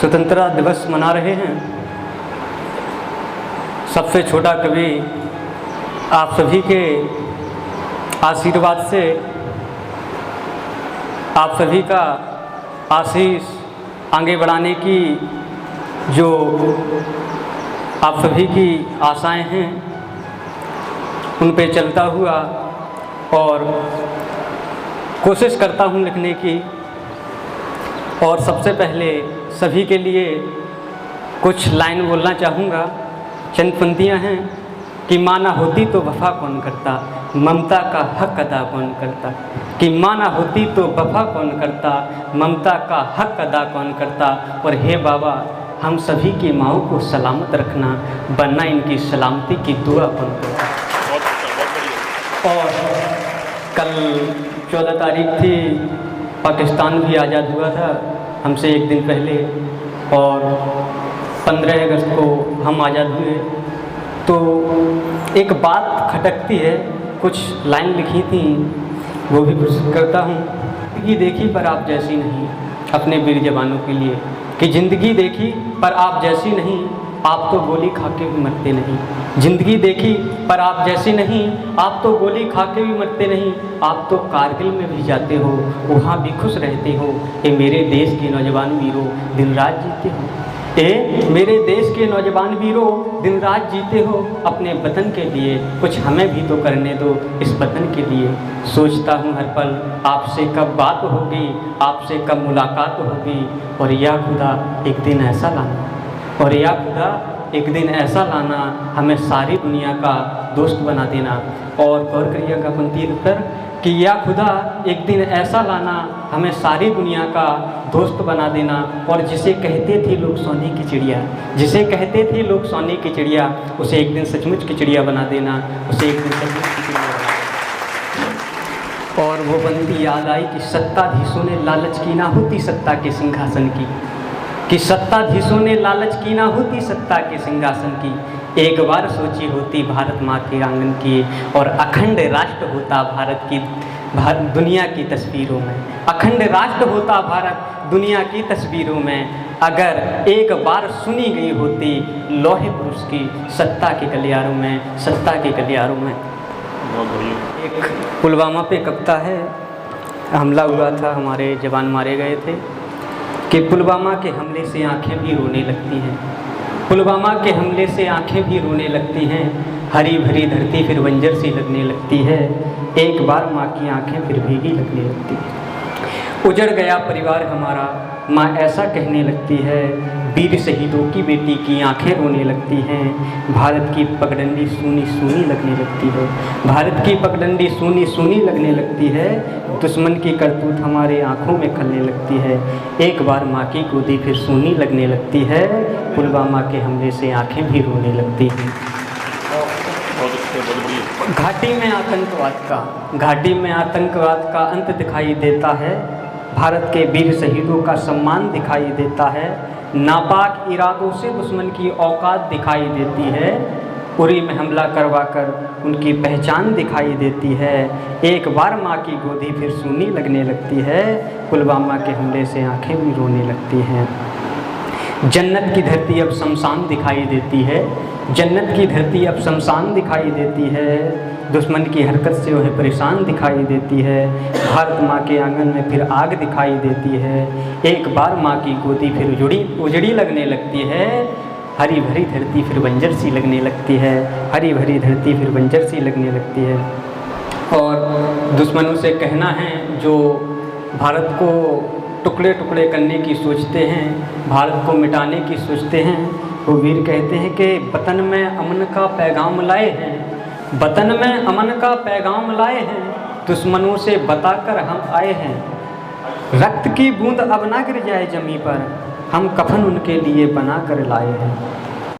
स्वतंत्रता दिवस मना रहे हैं। सबसे छोटा कवि आप सभी के आशीर्वाद से, आप सभी का आशीष आगे बढ़ाने की जो आप सभी की आशाएं हैं उन पे चलता हुआ और कोशिश करता हूँ लिखने की। और सबसे पहले सभी के लिए कुछ लाइन बोलना चाहूँगा। चंद पंक्तियाँ हैं कि माँ ना होती तो वफ़ा कौन करता, ममता का हक अदा कौन करता। कि माँ ना होती तो वफ़ा कौन करता, ममता का हक अदा कौन करता। और हे बाबा, हम सभी की माँओं को सलामत रखना, बनना इनकी सलामती की दुआ कौन करता। और कल 14 तारीख थी, पाकिस्तान भी आज़ाद हुआ था हमसे एक दिन पहले, और 15 अगस्त को हम आज़ाद हुए। तो एक बात खटकती है, कुछ लाइन लिखी थी वो भी प्रस्तुत करता हूँ। ज़िंदगी देखी पर आप जैसी नहीं, अपने वीर जवानों के लिए। कि ज़िंदगी देखी पर आप जैसी नहीं, आप तो गोली खा के भी मरते नहीं। ज़िंदगी देखी पर आप जैसी नहीं, आप तो गोली खा के भी मरते नहीं। आप तो कारगिल में भी जाते हो, वहाँ भी खुश रहते हो। ये मेरे देश के नौजवान वीरों, दिन रात जीते हो। ए मेरे देश के नौजवान वीरों, दिन रात जीते हो अपने वतन के लिए। कुछ हमें भी तो करने दो इस वतन के लिए। सोचता हूँ हर पल आपसे कब बात होगी, आपसे कब मुलाकात होगी। और या खुदा एक दिन ऐसा लाना, और या खुदा एक दिन ऐसा लाना, हमें सारी दुनिया का दोस्त बना देना। और गौर करिएगा पंक्ति उत्तर कि या खुदा एक दिन ऐसा लाना, हमें सारी दुनिया का दोस्त बना देना। और जिसे कहते थे लोग सोने की चिड़िया, जिसे कहते थे लोग सोने की चिड़िया, उसे एक दिन सचमुच की चिड़िया बना देना, उसे एक दिन सचमुच की चिड़िया बना देना। और वो पंक्ति याद आई कि सत्ताधीशों ने लालच की ना होती सत्ता के सिंहासन की। कि सत्ताधीशों ने लालच की ना होती सत्ता के सिंहासन की। एक बार सोची होती भारत माँ के आंगन की, और अखंड राष्ट्र होता भारत की, दुनिया की तस्वीरों में। अखंड राष्ट्र होता भारत दुनिया की तस्वीरों में। अगर एक बार सुनी गई होती लौहे पुरुष की सत्ता के गलियारों में, सत्ता के गलियारों में। एक पुलवामा पे कविता है, हमला हुआ था, हमारे जवान मारे गए थे। कि पुलवामा के हमले से आंखें भी रोने लगती हैं, पुलवामा के हमले से आंखें भी रोने लगती हैं। हरी भरी धरती फिर बंजर सी लगने लगती है, एक बार माँ की आंखें फिर भीगी लगने लगती है। उजड़ गया परिवार हमारा, माँ ऐसा कहने लगती है। वीर शहीदों की बेटी की आंखें रोने लगती हैं। भारत की पगडंडी सूनी सूनी लगने लगती है, भारत की पगडंडी सूनी सूनी लगने लगती है। दुश्मन की करतूत हमारे आंखों में खलने लगती है, एक बार माँ की गोदी फिर सूनी लगने लगती है। पुलवामा के हमले से आंखें भी रोने लगती हैं। घाटी में आतंकवाद का अंत दिखाई देता है। भारत के वीर शहीदों का सम्मान दिखाई देता है। नापाक इरादों से दुश्मन की औकात दिखाई देती है। उरी में हमला करवाकर उनकी पहचान दिखाई देती है। एक बार माँ की गोदी फिर सूनी लगने लगती है। पुलवामा के हमले से आंखें भी रोने लगती हैं। जन्नत की धरती अब शमशान दिखाई देती है, जन्नत की धरती अब शमशान दिखाई देती है। दुश्मन की हरकत से वह परेशान दिखाई देती है। भारत माँ के आंगन में फिर आग दिखाई देती है। एक बार माँ की गोदी फिर उजड़ी लगने लगती है। हरी भरी धरती फिर बंजर सी लगने लगती है, हरी भरी धरती फिर बंजर सी लगने लगती है। और दुश्मनों से कहना है जो भारत को टुकड़े टुकड़े करने की सोचते हैं, भारत को मिटाने की सोचते हैं, वो वीर कहते हैं कि वतन में अमन का पैगाम लाए हैं, वतन में अमन का पैगाम लाए हैं। दुश्मनों से बताकर हम आए हैं, रक्त की बूंद अब ना गिर जाए जमी पर, हम कफन उनके लिए बना कर लाए हैं।